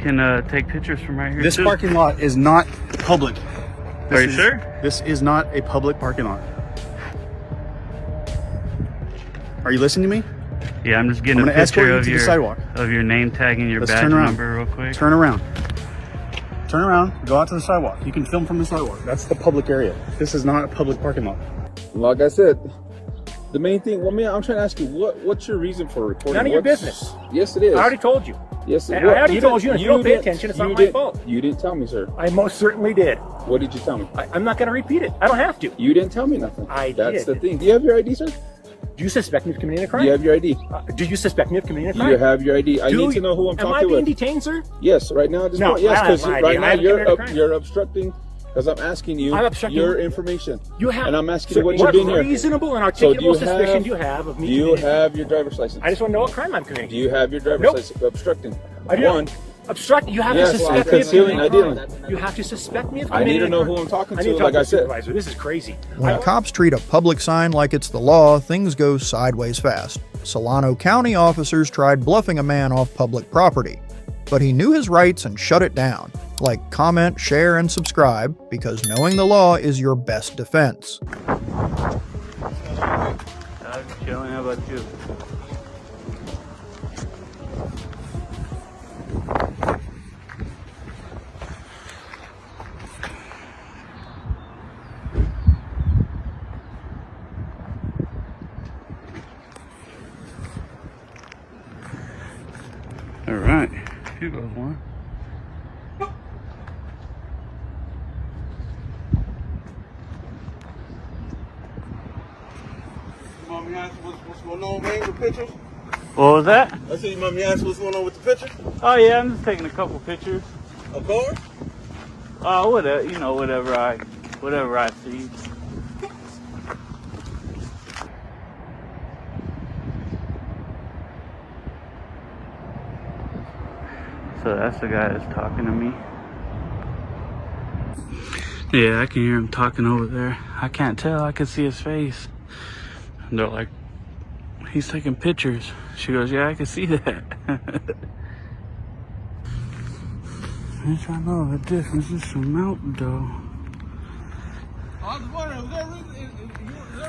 can take pictures from right here. This too. parking lot is not public. Are you sure? This is not a public parking lot. Are you listening to me? Yeah, I'm just getting a picture of your name tag and your badge number real quick. Turn around. Turn around. Go out to the sidewalk. You can film from the sidewalk. That's the public area. This is not a public parking lot. Like I said, the main thing. Well, man, I'm trying to ask you, what's your reason for recording? None of your business. Yes, it is. I already told you. Yes, I already told you. If you don't pay attention, it's not my fault. You didn't tell me, sir. I most certainly did. What did you tell me? I'm not going to repeat it. I don't have to. You didn't tell me nothing. That's the thing. Do you have your ID, sir? Do you suspect me of committing a crime? Do you have your ID? Do you suspect me of committing a crime? Do you have your ID? I need to know who I'm talking with. Am I being detained, sir? Yes, right now. No, yes, because right now you're obstructing. Because I'm asking you your information. You have, and I'm asking you what you're doing here. What reasonable and articulable suspicion do you have of me? Do you have your driver's license? I just want to know what crime I'm committing. Do you have your driver's license? Obstructing. I do. Obstruct. You have to suspect me of committing a crime. You have to suspect me of committing a crime. I need to know who I'm talking to. Like I said, this is crazy. When cops treat a public sign like it's the law, things go sideways fast. Solano County officers tried bluffing a man off public property, but he knew his rights and shut it down. Like, comment, share, and subscribe, because knowing the law is your best defense. I'm chilling. How about you? All right, here goes one. What's going on, man, with pictures? What was that? I see you mind me asking what's going on with the picture? Oh yeah, I'm just taking a couple pictures. Of course. Whatever, you know, whatever I see. So that's the guy that's talking to me. Yeah, I can hear him talking over there. I can't tell, I can see his face. And they're like, he's taking pictures. She goes, yeah, I can see that. I'm trying to know the difference. This is a mountain though. I was wondering, is there a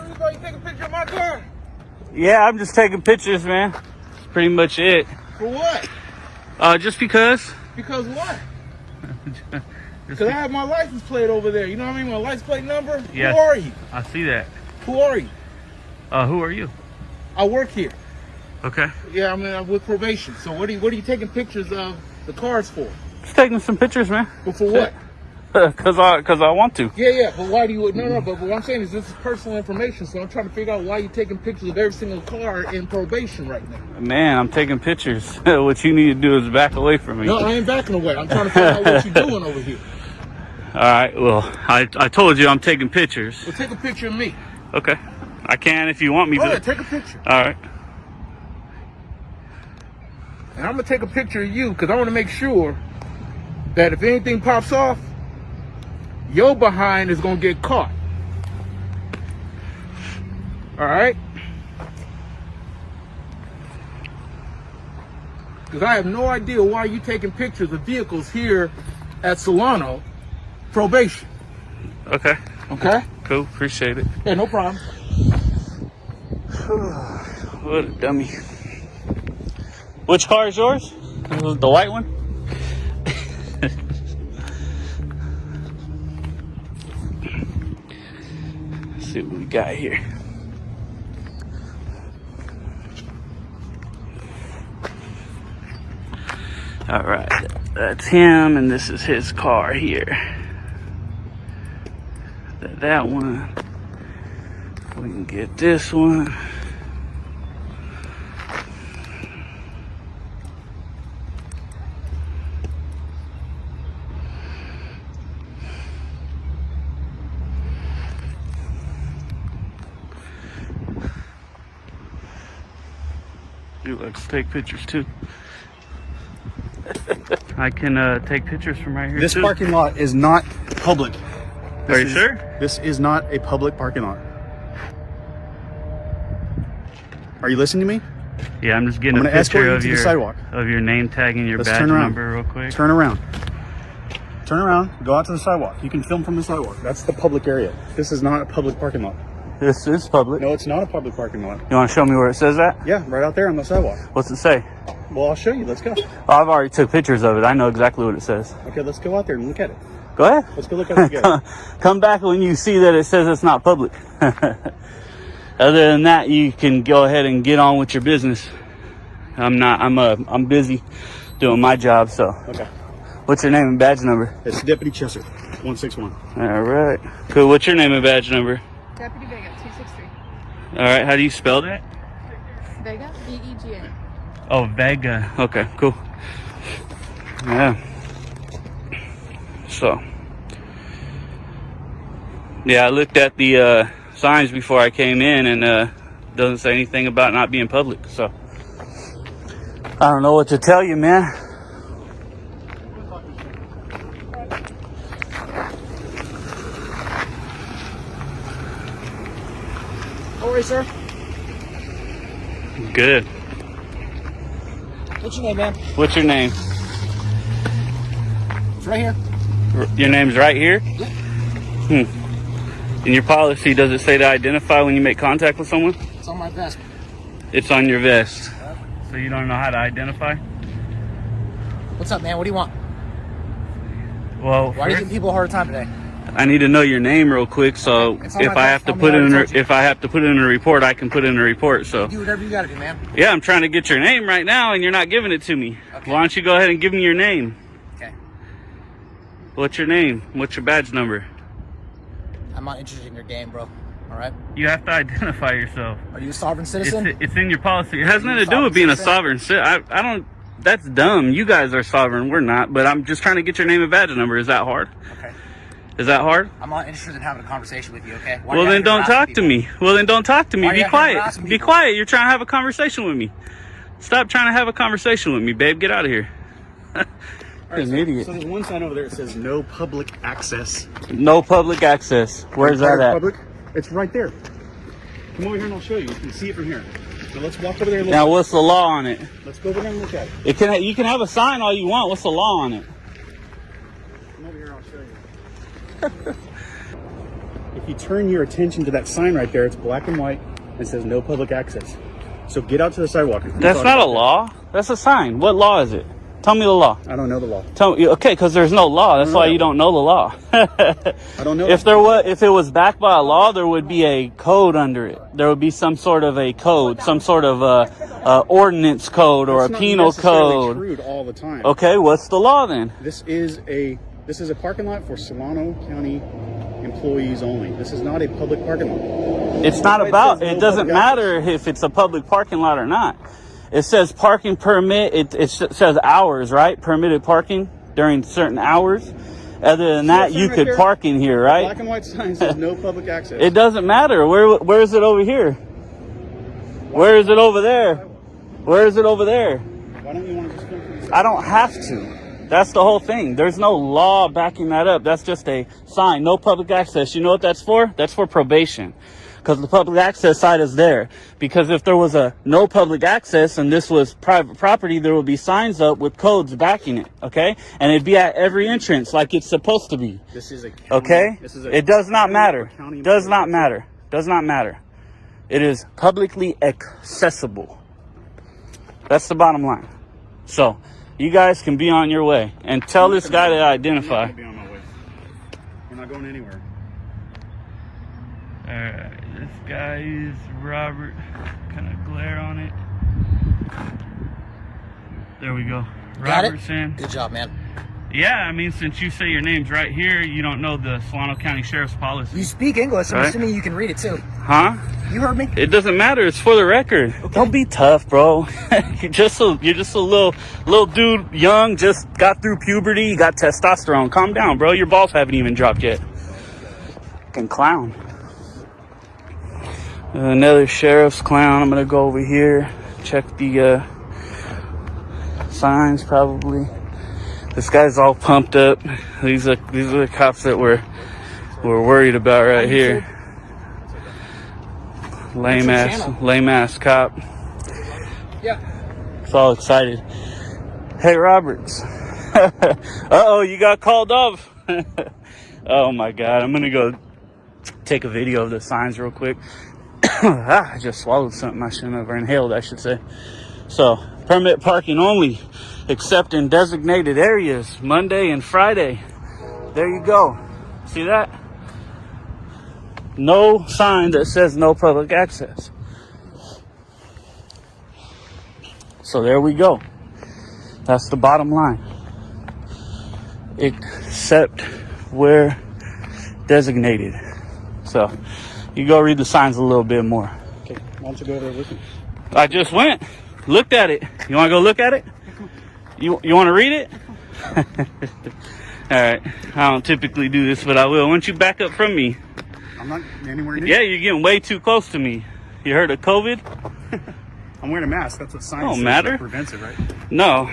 reason why you take a picture of my car? Yeah, I'm just taking pictures, man. That's pretty much it. For what? Just because. Because what? Because I have my license plate over there. You know what I mean? My license plate number? Yeah. Who are you? I see that. Who are you? Who are you? I work here. Okay. Yeah, I mean, I'm with probation. So what are you taking pictures of the cars for? Just taking some pictures, man. But for what? Cause I want to. Yeah, but why do you? No. But what I'm saying is this is personal information, so I'm trying to figure out why you're taking pictures of every single car in probation right now. Man, I'm taking pictures. What you need to do is back away from me. No, I ain't backing away. I'm trying to find out what you're doing over here. All right. Well, I told you I'm taking pictures. Well, take a picture of me. Okay. I can if you want me to. Go ahead, take a picture. All right. And I'm gonna take a picture of you because I want to make sure that if anything pops off, your behind is gonna get caught. All right? Because I have no idea why you taking pictures of vehicles here at Solano probation. Okay. Okay? Cool. Appreciate it. Yeah, no problem. What a dummy. Which car is yours? The white one? Let's see what we got here. All right, that's him, and this is his car here. That one. We can get this one. You like to take pictures too. I can take pictures from right here. This too. parking lot is not public. Are you sure? This is not a public parking lot. Are you listening to me? Yeah, I'm just getting I'm a gonna escort picture you of to the your sidewalk. name tag and your Let's badge turn around. number real quick. Turn around. Turn around. Go out to the sidewalk. You can film from the sidewalk. That's the public area. This is not a public parking lot. This is public. No, it's not a public parking lot. You want to show me where it says that? Yeah, right out there on the sidewalk. What's it say? Well, I'll show you. Let's go. Oh, I've already took pictures of it. I know exactly what it says. Okay, let's go out there and look at it. Go ahead. Let's go look at it together. Come back when you see that it says it's not public. Other than that, you can go ahead and get on with your business. I'm busy doing my job, so. Okay. What's your name and badge number? It's Deputy Chesser, 161. All right. Cool. What's your name and badge number? Deputy Vega, 263. All right. How do you spell that? Vega, V-E-G-A. Oh, Vega. Okay, cool. Yeah. So. Yeah, I looked at the signs before I came in, and doesn't say anything about not being public. So I don't know what to tell you, man. How are you, sir? Good. What's your name, man? What's your name? It's right here. Your name's right here? Yep. In your policy, does it say to identify when you make contact with someone? It's on my vest. It's on your vest. So you don't know how to identify? What's up, man? What do you want? Well, Why are you giving people a hard time today? I need to know your name real quick, so It's on if my I vest. have to Tell me put how in to touch it. if I have to put in a report, I can put in a report. So Do whatever you gotta do, man. yeah, I'm trying to get your name right now, and you're not giving it to me. Okay. Why don't you go ahead and give me your name? Okay. What's your name? What's your badge number? I'm not interested in your game, bro. All right? You have to identify yourself. Are you a sovereign citizen? It's in your policy. It has Are you nothing to a do with being a sovereign sovereign citizen. I don't. That's dumb. You guys are sovereign. We're not. But I'm just trying to get your name and badge number. Is that hard? Okay. Is that hard? I'm not interested in having a conversation with you, okay? Why Well, are you then out here don't talk harassing to people? me. Well, then don't talk to me. Why are you Be out here quiet. harassing Be people? quiet. You're trying to have a conversation with me. Stop trying to have a conversation with me, babe. Get out of here. You're an idiot. So there's one sign over there that says no public access. No public access. Where's that at? Public? It's right there. Come over here and I'll show you. You can see it from here. Now let's walk over there and look. Now, what's the law on it? Let's go over there and look at it. You can have a sign all you want. What's the law on it? Come over here, I'll show you. If you turn your attention to that sign right there, it's black and white and says no public access. So get out to the sidewalk. That's not a law. That's a sign. What law is it? Tell me the law. I don't know the law. Tell me. Okay, because there's no law. That's why you don't know the law. I don't know. If it was backed by a law, there would be a code under it. There would be some sort of a code, some sort of ordinance code or That's a penal not necessarily code. true all the time. Okay, what's the law then? This is a parking lot for Solano County employees only. This is not a public parking lot. It's not It about. says no It doesn't public matter if it's a public parking lot or not. It says parking permit. It says hours, right? Permitted parking during certain hours. Other than that, See that you sign could right park in here, right? Black and white sign says no public access. It doesn't matter. Where is it over here? Where is it over there? Where is it over there? Why don't you want to just film from the I don't have to. That's the whole thing. There's no law backing that up. That's just a sign. No public access. You know what that's for? That's for probation. Because the public access side is there. Because if there was a no public access and this was private property, there would be signs up with codes backing it. Okay? And it'd be at every entrance like it's supposed to be. This is a county, Okay? This is a It does not county matter. or county Does employee. not matter. Does not matter. It is publicly accessible. That's the bottom line. So, you guys can be on your way. And tell this guy to identify. I'm not gonna be on my way. We're not going anywhere. Alright, this guy is Robert. Kind of glare on it. There we go. Got it? Robertson. Good job, man. Yeah, I mean, since you say your name's right here, you don't know the Solano County Sheriff's policy. You speak English. I'm Right. assuming you can read it too. Huh? You heard me? It doesn't matter. It's for the record. Don't be tough, bro. you're just a little dude, young, just got through puberty. You got testosterone. Calm down, bro. Your balls haven't even dropped yet. Fucking clown. Another sheriff's clown. I'm gonna go over here, check the signs. Probably. This guy's all pumped up. These are the cops that we're worried about right here. Lame ass cop. Yeah. It's all excited. Hey, Roberts. Uh-oh, you got called off. Oh, my God. I'm going to go take a video of the signs real quick. I just swallowed something I shouldn't have, or inhaled, I should say. So, permit parking only, except in designated areas, Monday and Friday. There you go. See that? No sign that says no public access. So there we go. That's the bottom line. Except where designated. So you go read the signs a little bit more. Okay, why don't you go over there with me? I just went, looked at it. You want to go look at it? You want to read it? All right. I don't typically do this, but I will. Why don't you back up from me? I'm not anywhere near. Yeah, you're getting way too close to me. You heard of COVID? I'm wearing a mask. That's what science Don't says matter. that prevents it, right? No.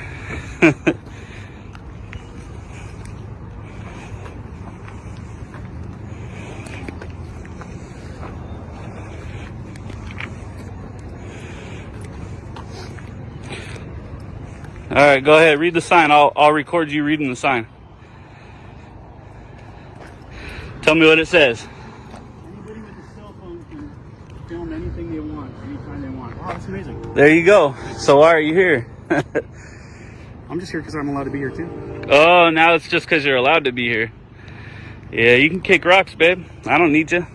All right, go ahead. Read the sign. I'll record you reading the sign. Tell me what it says. Anybody with a cell phone can film anything they want, anytime they want. Wow, that's amazing. There you go. So why are you here? I'm just here because I'm allowed to be here too. Oh, now it's just because you're allowed to be here. Yeah, you can kick rocks, babe. I don't need you.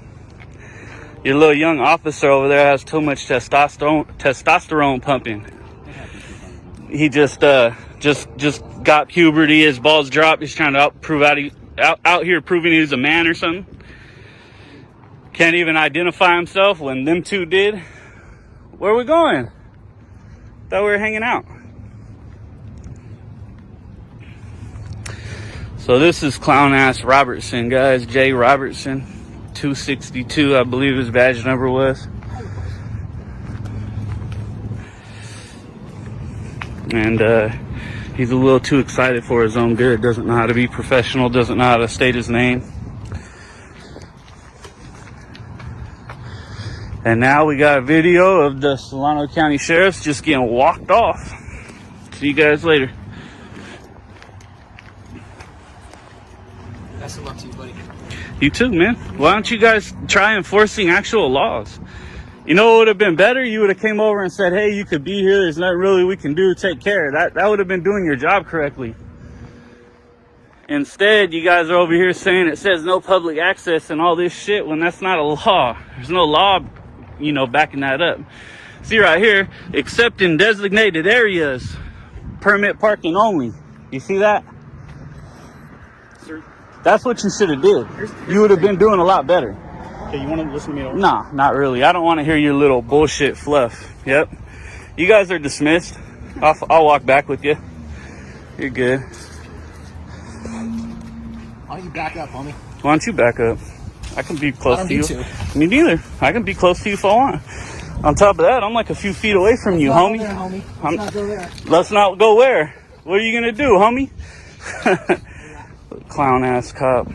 Your little young officer over there has too much testosterone pumping. He just got puberty. His balls dropped. He's trying to out here proving he's a man or something. Can't even identify himself when them two did. Where are we going? Thought we were hanging out. So this is clown ass Robertson, guys. Jay Robertson, 262, I believe his badge number was. And he's a little too excited for his own good. Doesn't know how to be professional. Doesn't know how to state his name. And now we got a video of the Solano County Sheriff's just getting walked off. See you guys later. Best of luck to you, buddy. You too, man. Why don't you guys try enforcing actual laws? You know what would have been better? You would have came over and said, hey, you could be here. There's nothing really we can do. Take care. That would have been doing your job correctly. Instead, you guys are over here saying it says no public access and all this shit when that's not a law. There's no law, backing that up. See right here, except in designated areas, permit parking only. You see that? Sir, That's what you should have did. You would have been doing a lot better. okay, you want to listen to me at all? Nah, not really. I don't want to hear your little bullshit fluff. Yep. You guys are dismissed. I'll walk back with you. You're good. Why don't you back up, homie? Why don't you back up? I can be close I don't to you. need to. Me neither. I can be close to you if I want. On top of that, I'm like a few feet away from you, homie. There, homie. I'm- Let's not go there. Let's not go where? What are you gonna do, homie? Clown ass cop.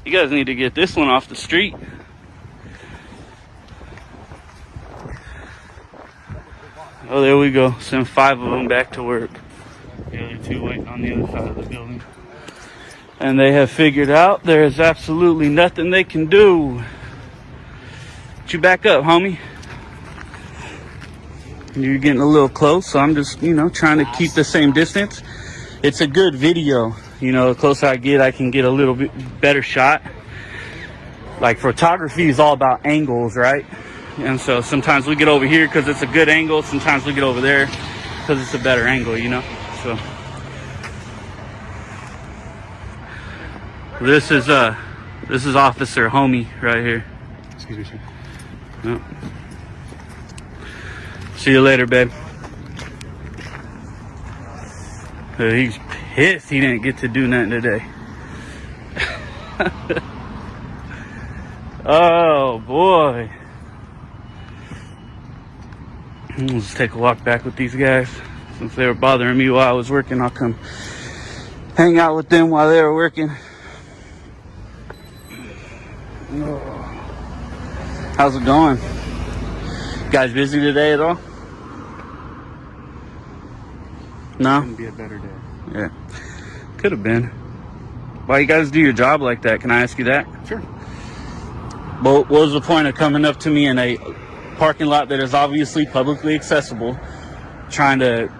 You guys need to get this one off the street. Oh, there we go. Send 5 of them back to work. The other 2 waiting on the other side of the building. And they have figured out there is absolutely nothing they can do. But you back up, homie. You're getting a little close, so I'm just, trying to keep the same distance. It's a good video. The closer I get, I can get a little bit better shot. Like photography is all about angles, right? And so sometimes we get over here because it's a good angle. Sometimes we get over there because it's a better angle, So this is Officer Homie right here. Excuse me, sir. Yep. See you later, babe. He's pissed he didn't get to do nothing today. Oh boy. Let's take a walk back with these guys. Since they were bothering me while I was working, I'll come hang out with them while they were working. How's it going? You guys busy today at all? No? Couldn't be a better day. Yeah. Could have been. Why you guys do your job like that? Can I ask you that? Sure. Well, what was the point of coming up to me in a parking lot that is obviously publicly accessible, trying to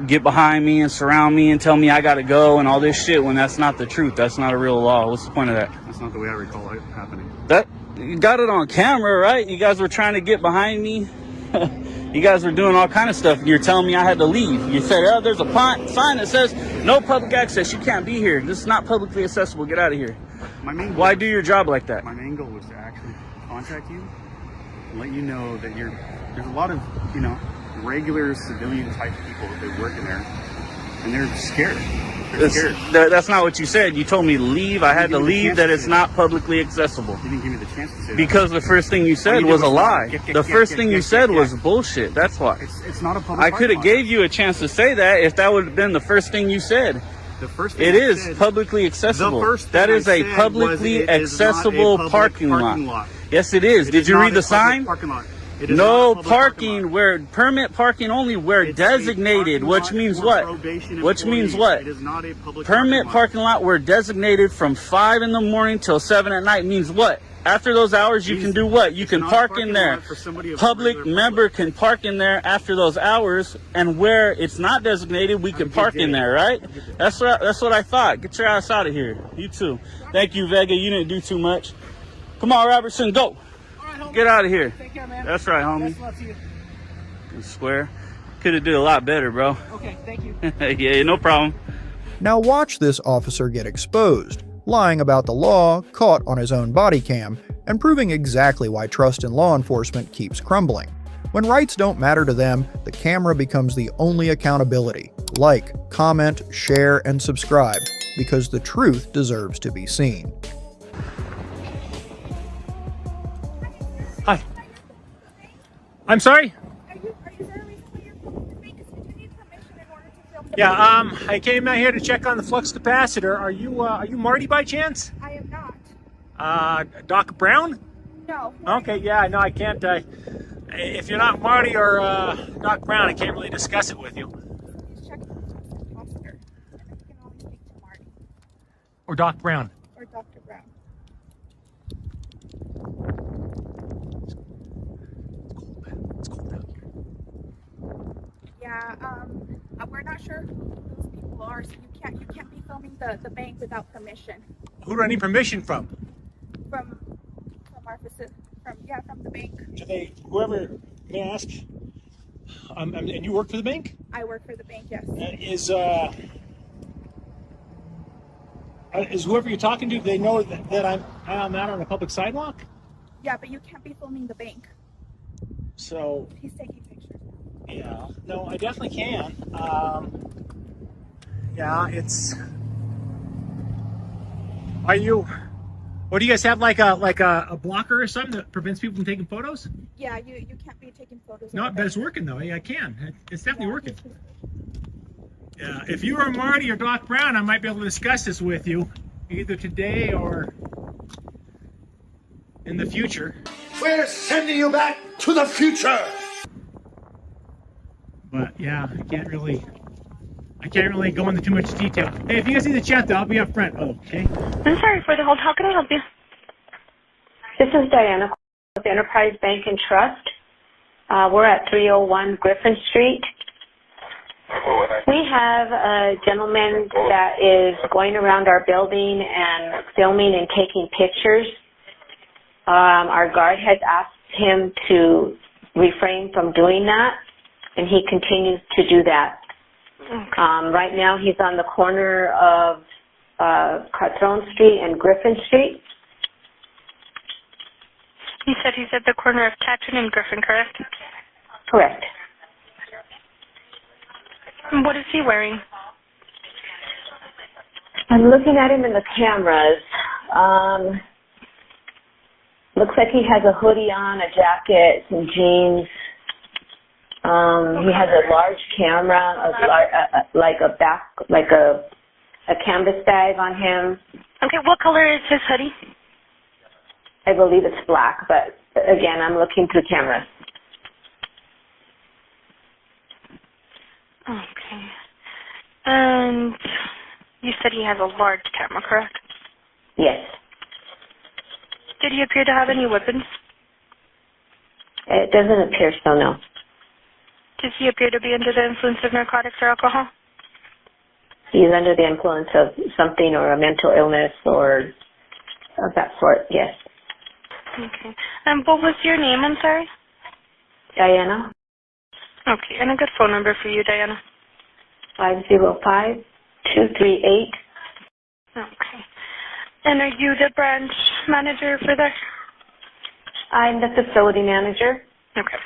get behind me and surround me and tell me I gotta go and all this shit when that's not the truth? That's not a real law. What's the point of that? That's not the way I recall it happening. That, you got it on camera, right? You guys were trying to get behind me. You guys were doing all kind of stuff. You're telling me I had to leave. You said, oh, there's a sign that says no public access. You can't be here. This is not publicly accessible. Get out of here. Why do your job like that? My main goal was to actually contact you and let you know that there's a lot of, regular civilian type people that work in there, and they're scared. That's not what you said. You told me to leave. I had to leave, that it's not publicly accessible. You didn't give me the chance to say that. Because the first thing you said was a lie. The first thing you said was bullshit. That's why. It's not a public I could have gave you a chance to say that if that would have been the first thing you said. The first thing it is publicly accessible. That is a publicly accessible parking lot. Yes, it is. Did you read the sign? No parking where permit parking only where designated, which means what? Which means what? It is not a public permit parking lot where designated from 5 in the morning till 7 at night means what? After those hours, you can do what? You can park in there. Public member can park in there after those hours, and where it's not designated, we can park in there, right? That's what I thought. Get your ass out of here. You too. Thank you, Vega. You didn't do too much. Come on, Robertson, go. Get out of here. Take care, man. That's right, homie. Best of luck to you. Square. Could have did a lot better, bro. Okay, thank you. Yeah, no problem. Now watch this officer get exposed, lying about the law, caught on his own body cam, and proving exactly why trust in law enforcement keeps crumbling. When rights don't matter to them, the camera becomes the only accountability. Like, comment, share, and subscribe, because the truth deserves to be seen. Hi. I'm sorry? Yeah, I came out here to check on the flux capacitor. Are you Marty by chance? I am not. Doc Brown? No. Okay, yeah, no, I can't. If you're not Marty or Doc Brown, I can't really discuss it with you. Just check the capacitor, and then you can always speak to Marty. Or Doc Brown. Or Dr. Brown. It's cold out here. Yeah, we're not sure who those people are, so you can't be filming the bank without permission. Who do I need permission from? From our facility, from the bank. Do they, whoever, may I ask? And you work for the bank? I work for the bank, yes. Is whoever you're talking to, do they know that I'm out on a public sidewalk? Yeah, but you can't be filming the bank. So, He's taking pictures. yeah, no, I definitely can. Yeah, it's. What do you guys have, like a blocker or something that prevents people from taking photos? Yeah, you can't be taking photos. No, but it's working though. Yeah, I can. It's definitely working. Yeah, if you were Marty or Doc Brown, I might be able to discuss this with you, either today or in the future. We're sending you back to the future. But yeah, I can't really go into too much detail. Hey, if you guys need to chat, though, I'll be up front. Oh, okay. I'm sorry for the hold. How can I help you? This is Diana with Enterprise Bank and Trust. We're at 301 Griffin Street. We have a gentleman that is going around our building and filming and taking pictures. Our guard has asked him to refrain from doing that, and he continues to do that. Okay. Right now he's on the corner of Catron Street and Griffin Street. You said he's at the corner of Catron and Griffin, correct? Correct. And what is he wearing? I'm looking at him in the cameras. Looks like he has a hoodie on, a jacket, some jeans. He has a large camera, like a canvas bag on him. Okay, what color is his hoodie? I believe it's black, but again, I'm looking through cameras. Okay. And you said he has a large camera, correct? Yes. Did he appear to have any weapons? It doesn't appear so, no. Does he appear to be under the influence of narcotics or alcohol? He's under the influence of something or a mental illness or of that sort, yes. Okay. And what was your name, I'm sorry? Diana? Okay, and a good phone number for you, Diana? 505-238. Okay. And are you the branch manager for there? I'm the facility manager. Okay.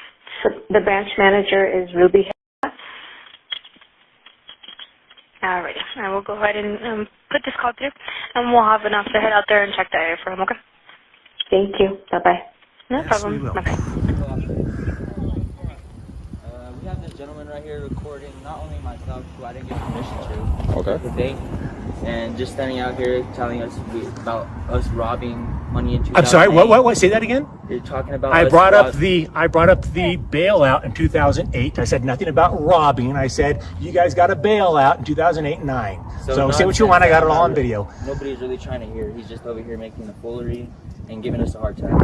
The branch manager is Ruby. Alrighty. I will go ahead and put this call through, and we'll have an officer head out there and check that area for him, okay? Thank you. Bye-bye. No problem. Bye-bye. We have this gentleman right here recording not only myself, who I didn't get permission to, Okay. the bank, and just standing out here telling us about us robbing money in 2008. I'm sorry. What? Say that again. You're talking about. I brought up the bailout in 2008. I said nothing about robbing. I said you guys got a bailout in 2008 and 9. So say what you want. I got it all on video. Nobody's really trying to hear. He's just over here making a foolery and giving us a hard time.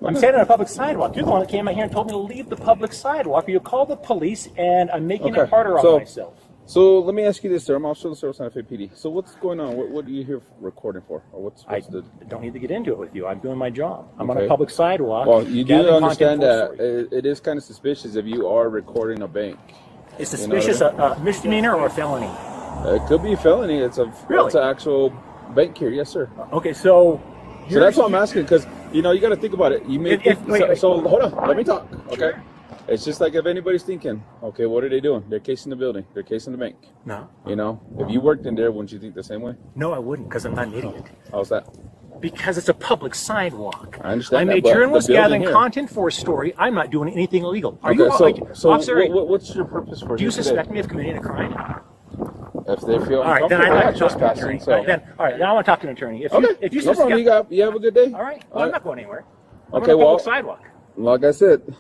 I'm standing on a public sidewalk. You're the one that came out here and told me to leave the public sidewalk, or you call the police, and I'm making it harder on myself. So let me ask you this, sir. I'm Officer of the Service Santa Fe PD. So what's going on? What are you here recording for? Or what's the... don't need to get into it with you. I'm doing my job. I'm on a public sidewalk. Well, you do understand that it is kind of suspicious if you are recording a bank. Is suspicious a misdemeanor or a felony? It could be a felony. It's an actual bank here. Yes, sir. Okay, so that's what I'm asking, because you got to think about it. You may so hold on, let me talk. Okay, it's just like if anybody's thinking, okay, what are they doing? They're casing the building. They're casing the bank. No. If you worked in there, wouldn't you think the same way? No, I wouldn't, because I'm not an idiot. How's that? Because it's a public sidewalk. I understand. I'm a journalist gathering content for a story. I'm not doing anything illegal. Are you? Officer, what's your purpose for? Do you suspect me of committing a crime? If they feel all right, then I want to talk to an attorney. So. All right, then I want to talk to an attorney. If you no problem. You have a good day. All right. Well, I'm not going anywhere. I'm okay. on a public sidewalk. Like I said,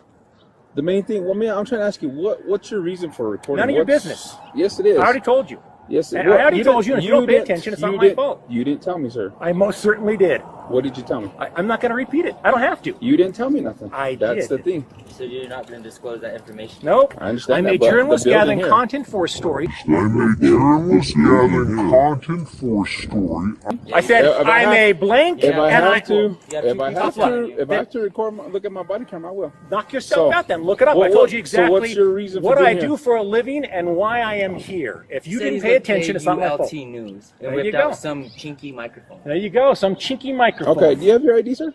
the main thing. Well, I'm trying to ask you, what's your reason for recording? None of your business. Yes, it is. I already told you. Yes, I already told you. And if you don't pay attention, it's not my fault. You didn't tell me, sir. I most certainly did. What did you tell me? I'm not going to repeat it. I don't have to. You didn't tell me nothing. I did. That's the thing. So you're not going to disclose that information? Nope. I understand. I'm a journalist gathering content for a story. I said I'm a blank. If I have to look at my body camera, I will. Knock yourself out then. Look it up. I told you exactly what I do for a living and why I am here. If you didn't pay attention, it's not my fault. News. There you go. Some chinky microphone. There you go. Some chinky microphone. Okay. Do you have your ID, sir?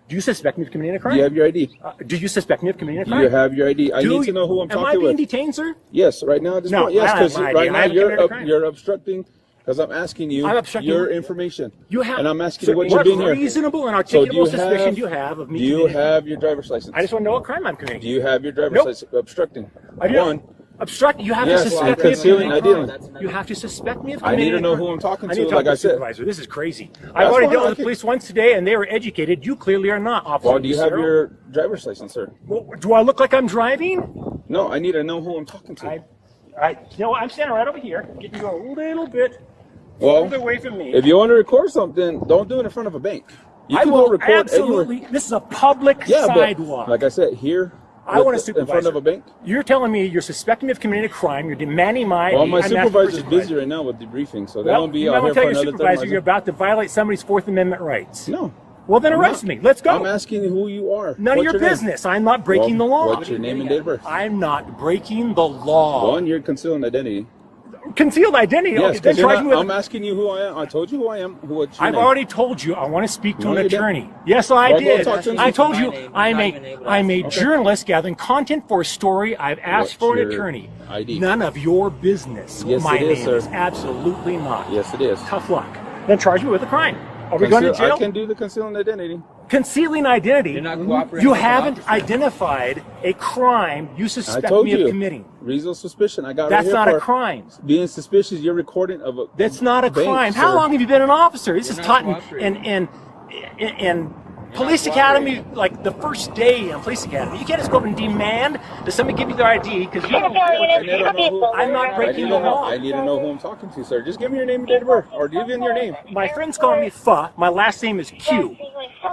Do you suspect me of committing a crime? Do you have your ID? Do you suspect me of committing a crime? Do you have your ID? I need to know who I'm talking with. Am I being detained, sir? Yes, right now at this point. Yes, because right now you're obstructing. Because I'm asking you your information. You have, and I'm asking you what you're doing here. What reasonable and articulable suspicion do you have of me? Do you have your driver's license? I just want to know what crime I'm committing. Do you have your driver's license? Obstructing. Obstruct. You have to suspect me of committing a crime. You have to suspect me of committing. I need to know who I'm talking to. Like I said, supervisor. This is crazy. I've already dealt with the police once today, and they were educated. You clearly are not, officer. Well, do you have your driver's license, sir? Do I look like I'm driving? No, I need to know who I'm talking to. I'm standing right over here, getting you a little bit away from me. If you want to record something, don't do it in front of a bank. You can go record absolutely. Anywhere. This is a public sidewalk. But, like I said, here. I want a supervisor. In front of a bank? You're telling me you're suspecting me of committing a crime. You're demanding my ID. Well, my supervisor's busy right now with debriefing, so they won't be out here for another 30 minutes. You're about to violate somebody's Fourth Amendment rights. No. Well, then arrest me. Let's go. I'm asking you who you are. None of your business. I'm not breaking the law. What's your name and date of birth? I'm not breaking the law. One, you're concealing identity. Concealed identity? Yes, I'm asking you who I am. I told you who I am. I've already told you I want to speak to an attorney. Yes, I did. I told you I'm a journalist gathering content for a story. I've asked for an attorney. ID? None of your business. Yes, my it is, name sir. is absolutely not. Yes, it is. Tough luck. Then charge me with a crime. Are we going to jail? I can do the concealing identity. Concealing identity? You're not cooperating. You haven't identified a crime you suspect me of committing. Reasonable suspicion. I got That's not a crime. Being suspicious, you're recording of a That's not a crime. How long have you been an officer? This is taught in Police Academy, like the first day on Police Academy, you can't just go up and demand that somebody give you their ID because you don't know. I'm not breaking the law. I need to know who I'm talking to, sir. Just give me your name and date of birth, or give me your name. My friends call me Pha. My last name is Q.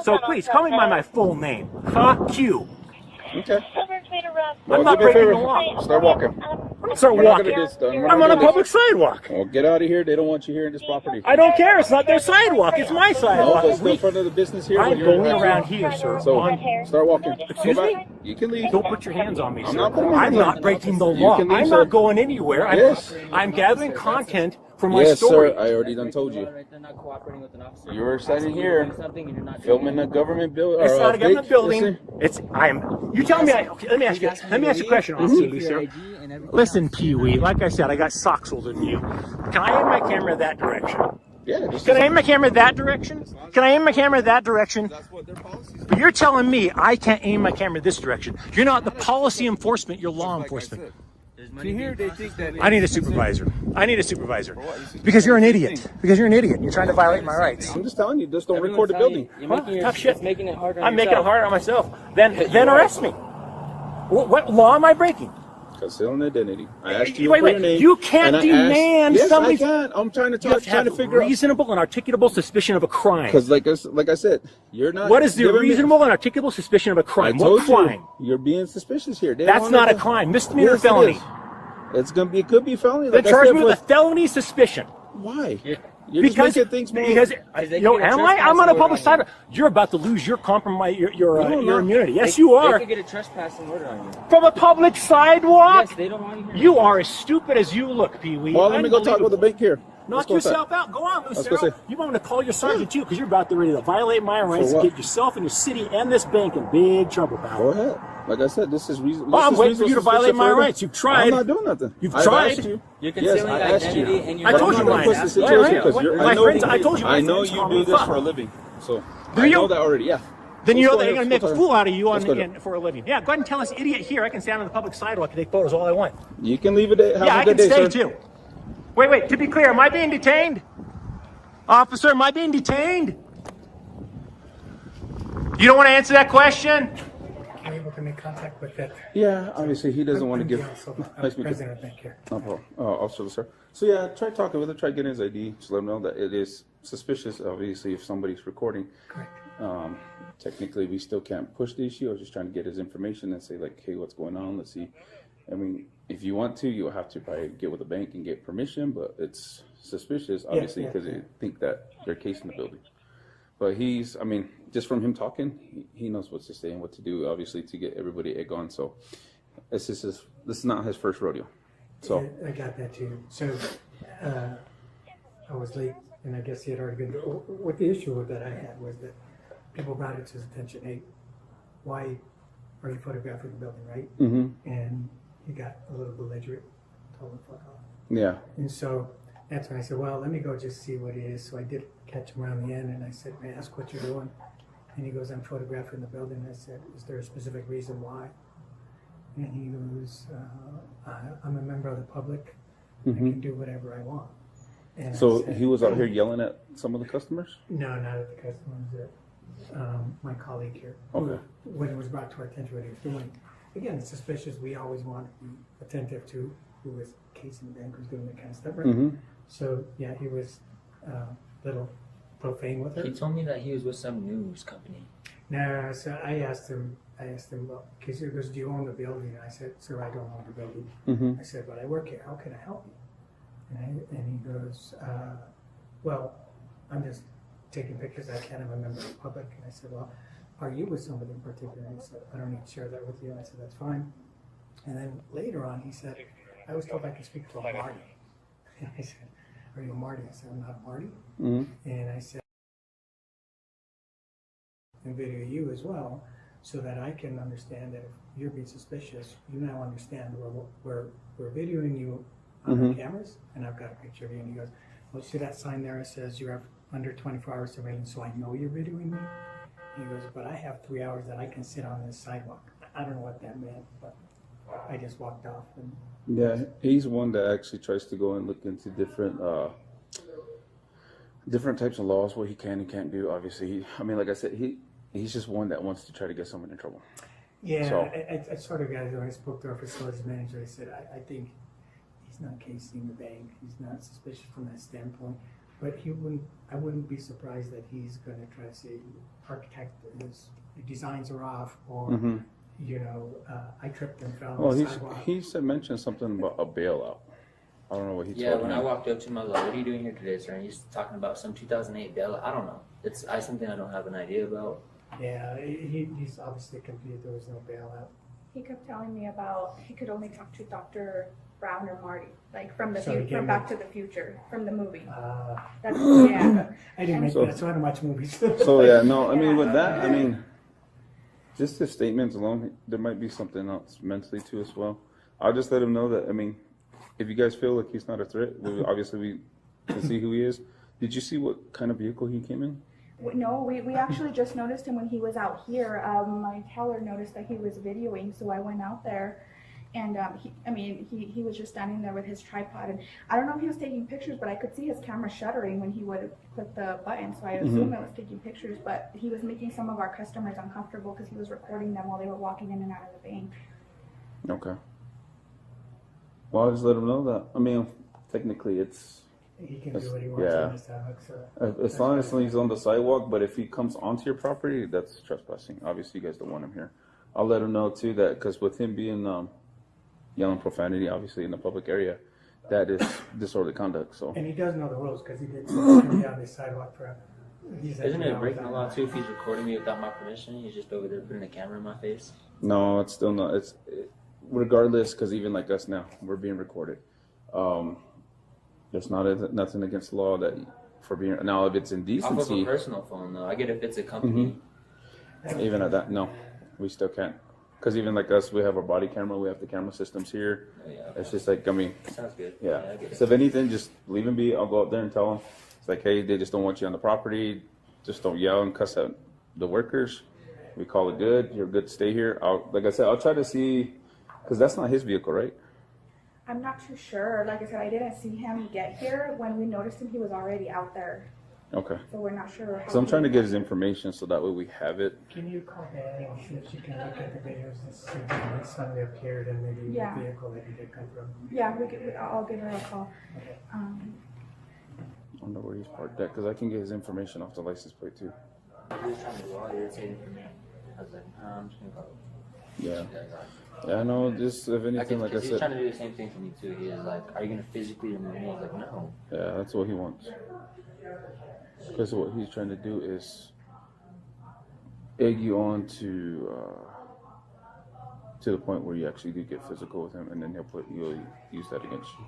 So please call me by my full name, Pha Q. Okay. Well, I'm not breaking the law. Start walking. Start walking. I'm on a public sidewalk. Well, get out of here. They don't want you here in this property. I don't care. It's not their sidewalk. It's my sidewalk. No, it's in front of the business here. I'm going around here, sir. So start walking. Excuse me? You can leave. Don't put your hands on me, sir. I'm not breaking the law. Leave, I'm not going anywhere. I'm gathering content for my story. Yes, sir. I already done told you. You're standing here filming a government building. It's not a government building. You tell me. Okay, let me ask you. Let me ask you a question, Officer, sir. Listen, Pee-wee. Like I said, I got socks older than you. Can I aim my camera that direction? Yeah. Can I aim my camera that direction? Can I aim my camera that direction? But you're telling me I can't aim my camera this direction. You're not the policy enforcement. You're law enforcement. Here they think that I need a supervisor. I need a supervisor. Because you're an idiot. Because you're an idiot. You're trying to violate my rights. I'm just telling you, just don't record the building. Tough shit. I'm making it harder on myself. Then arrest me. What law am I breaking? Concealing identity. I asked you wait, for your name. You can't demand somebody. Yes, I can. I'm trying to figure out reasonable and articulable suspicion of a crime. Because, like I said, you're not. What is the reasonable and articulable suspicion of a crime? What crime? You're being suspicious here. That's not a crime. Misdemeanor, felony. It's gonna be. It could be felony. They charge me with a felony suspicion. Why? You're just making things more. Because am I? I'm on a public sidewalk. You're about to lose your compromise, your immunity. Yes, you are. They could get a trespassing order on you. From a public sidewalk? Yes, they don't want you here. You are as stupid as you look, Pee-wee. Well, let me go talk with the bank here. Knock yourself out. Go on, Lucero. You want me to call your sergeant too, because you're about to ready to violate my rights and get yourself and your city and this bank in big trouble, pal. Go ahead. Like I said, this is reason. Well, I'm waiting for you to violate my rights. You've tried. I'm not doing nothing. You've tried. You're concealing identity and you're. I told you mine. My friends, I told you. I know you do this for a living, so I know that already. Yeah. Then you know they're going to make a fool out of you for a living. Yeah, go ahead and tell this idiot here I can stand on the public sidewalk and take photos all I want. You can leave it. Have yeah, a good day, I can stay too. Wait. To be clear, am I being detained? Officer, am I being detained? You don't want to answer that question? Are you able to make contact with that? Yeah, obviously he doesn't want to give. President of bank here. No problem. Officer, sir. So yeah, try talking with him. Try getting his ID. Just let him know that it is suspicious. Obviously, if somebody's recording. Correct. Technically, we still can't push the issue. I was just trying to get his information and say like, hey, what's going on? Let's see. I mean, if you want to, you'll have to probably get with the bank and get permission, but it's suspicious, obviously, because they think that they're casing the building. But I mean, just from him talking, he knows what to say and what to do, obviously, to get everybody egg on. So this is not his first rodeo. So yeah, I got that too. So I was late, and I guess he had already been. What the issue that I had was that people brought it to his attention. Hey, why are you photographing the building, right? Mm-hmm. And he got a little belligerent, told him fuck off. Yeah. And so that's when I said, well, let me go just see what it is. So I did catch him around the end, and I said, may I ask what you're doing? And he goes, I'm photographing the building. I said, is there a specific reason why? And he goes, I'm a member of the public. Mm-hmm. I can do whatever I want. And so said, he was out here yelling at some of the customers? No, not at the customers. My colleague here. Okay. When it was brought to our attention what he was doing. Again, it's suspicious. We always want to be attentive to who is casing the bank, who's doing that kind of stuff, right? Mm-hmm. So, yeah, he was a little profane with her. He told me that he was with some news company. No, so I asked him, well, because he goes, do you own the building? And I said, sir, I don't own the building. Mm-hmm. I said, but I work here. How can I help you? And he goes, well, I'm just taking pictures. I can't have a member of the public. And I said, well, are you with somebody in particular? And he said, I don't need to share that with you. And I said, that's fine. And then later on, he said, I was told I could speak to a Marty. And I said, are you a Marty? I said, I'm not a Marty. Mm-hmm. And I said, and video you as well, so that I can understand that if you're being suspicious, you now understand we're videoing you on our cameras, and I've got a picture of you. And he goes, well, see that sign there? It says you have under 24 hours surveillance, so I know you're videoing me. He goes, but I have 3 hours that I can sit on this sidewalk. I don't know what that meant, but I just walked off. And yeah, he's one that actually tries to go and look into different types of laws, what he can and can't do. Obviously, I mean, like I said, he's just one that wants to try to get someone in trouble. Yeah, So, I sort of got it when I spoke to our facilities manager. I said, I think he's not casing the bank. He's not suspicious from that standpoint. But I wouldn't be surprised that he's going to try to say, architect, his designs are off, or, you know, I tripped and fell on the sidewalk. he mentioned something about a bailout. I don't know what he told me. Yeah, when I walked up to him, I was like, what are you doing here today, sir? And he's talking about some 2008 bailout. I don't know. It's something I don't have an idea about. Yeah, he's obviously confused. There was no bailout. He kept telling me about he could only talk to Dr. Brown or Marty, like from the So from Back to the Future, from the movie. That's I didn't make that, so I don't watch movies. So yeah, no, I mean with that, I mean, just his statements alone, there might be something else mentally too as well. I'll just let him know that, I mean, if you guys feel like he's not a threat, obviously we can see who he is. Did you see what kind of vehicle he came in? No, we actually just noticed him when he was out here. My teller noticed that he was videoing, so I went out there, and he was just standing there with his tripod, and I don't know if he was taking pictures, but I could see his camera shuttering when he would click the button, so I assume it was taking pictures, but he was making some of our customers uncomfortable because he was recording them while they were walking in and out of the bank. Okay. Well, I'll just let him know that. I mean, technically He can do what he wants on the sidewalk. So as long as he's on the sidewalk, but if he comes onto your property, that's trespassing. Obviously, you guys don't want him here. I'll let him know too that because with him being yelling profanity, obviously in the public area, that is disorderly conduct. So. And he does know the rules because he did come down the sidewalk for. Isn't it breaking the law too if he's recording me without my permission? He's just over there putting a camera in my face. No, it's still not. Regardless, because even like us now, we're being recorded. There's nothing against the law that for being now if it's indecency. Off of a personal phone though, I get if it's a company. Even at that, no, we still can't. Because even like us, we have our body camera, we have the camera systems here. Oh, yeah, okay. It's just like, I mean, Sounds good. Yeah. I get it. So if anything, just leave him be. I'll go up there and tell them. It's like, hey, they just don't want you on the property. Just don't yell and cuss at the workers. We call it good. You're good to stay here. Like I said, I'll try to see, because that's not his vehicle, right? I'm not too sure. Like I said, I didn't see him get here. When we noticed him, he was already out there. Okay. So we're not sure. So I'm trying to get his information so that way we have it. Can you call Danny and see if she can look at the videos and see when suddenly appeared and maybe the vehicle that he did come from? Yeah, I'll give her a call. Okay. I wonder where he's parked at, because I can get his information off the license plate too. He was trying to go all irritated for me. I was like, I'm just gonna call him. Yeah. Yeah, I know. Just if anything, like I he's said. trying to do the same thing for me too. He was like, "Are you gonna physically remove me?" I was like, "No." Yeah, that's what he wants. Because what he's trying to do is egg you on to the point where you actually do get physical with him, and then he'll use that against you.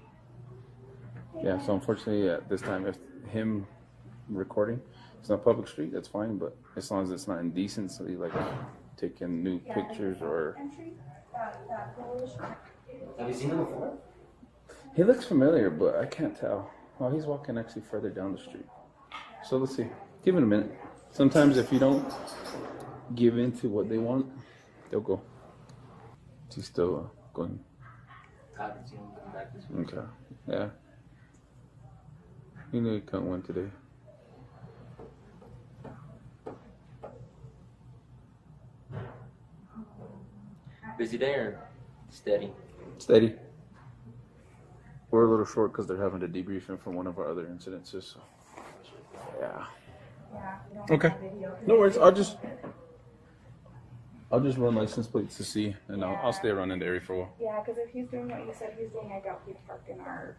Yeah. So unfortunately, at this time, if him recording, it's not public street. That's fine, but as long as it's not indecency, like taking new pictures or. Have you seen him before? He looks familiar, but I can't tell. Oh, he's walking actually further down the street. So let's see. Give it a minute. Sometimes if you don't give in to what they want, they'll go. He's still going. I haven't seen him come back this week. Okay. Yeah. You know he couldn't win today. Busy day or steady? Steady. We're a little short because they're having to debrief him from one of our other incidences. So. Yeah. Okay. No worries. I'll just run license plates to see, and I'll stay around in the area for a while. Yeah, because if he's doing what you said he's doing, I doubt he'd park in our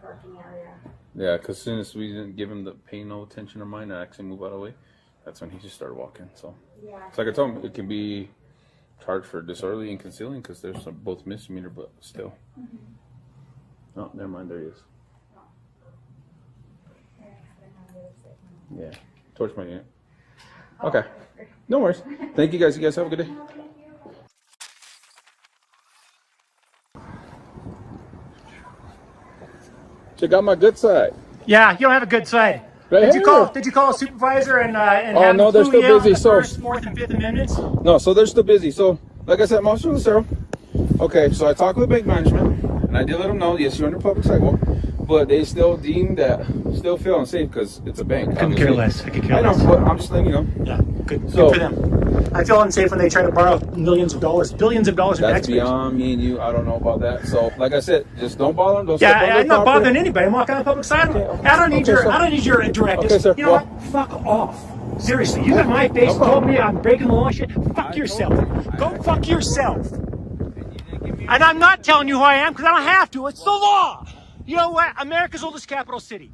parking area. Yeah, because as soon as we didn't give him the pay no attention or mind and actually move out of the way, that's when he just started walking. So, it's like I told him, it can be charged for disorderly and concealing because there's both misdemeanor, but still. Oh, never mind. There he is. Yeah, torch my unit. Okay, no worries. Thank you guys. You guys have a good day. Check out my good side. Yeah, you don't have a good side. Right Did here. you call a supervisor and Oh, have no, they're them still busy, the so- First, Fourth, and Fifth Amendments? No, so they're still busy. So, like I said, I'm Officer Lucero. Okay, so I talked with bank management, and I did let them know, yes, you're under public sidewalk, but they still deem that, still feel unsafe because it's a bank. Couldn't care less. I could care I know, less. but I'm just letting you know. Yeah, good So- for them. I feel unsafe when they try to borrow millions of dollars, billions of dollars in That's taxpayers. beyond me and you. I don't know about that. So, like I said, just don't bother them. Don't step on Yeah, their I'm not property. bothering anybody. I'm walking on the public sidewalk. Okay. I don't need Okay, your, sir. I don't need your directives. Okay, sir. You know Well- what? Fuck off. Seriously, you got my face, No problem. told me I'm breaking the law and shit. Fuck yourself. Go fuck yourself. And I'm not telling you who I am because I don't have to. It's the law. You know what? America's oldest capital city.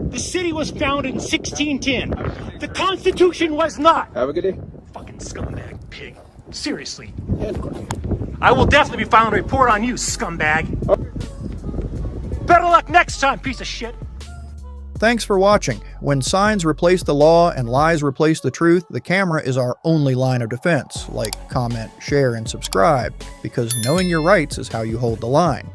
The city was founded in 1610. The Constitution was not. Have a good day. Fucking scumbag pig. Seriously. I will definitely be filing a report on you, scumbag. Better luck next time, piece of shit. Thanks for watching. When signs replace the law and lies replace the truth, the camera is our only line of defense. Like, comment, share, and subscribe, because knowing your rights is how you hold the line.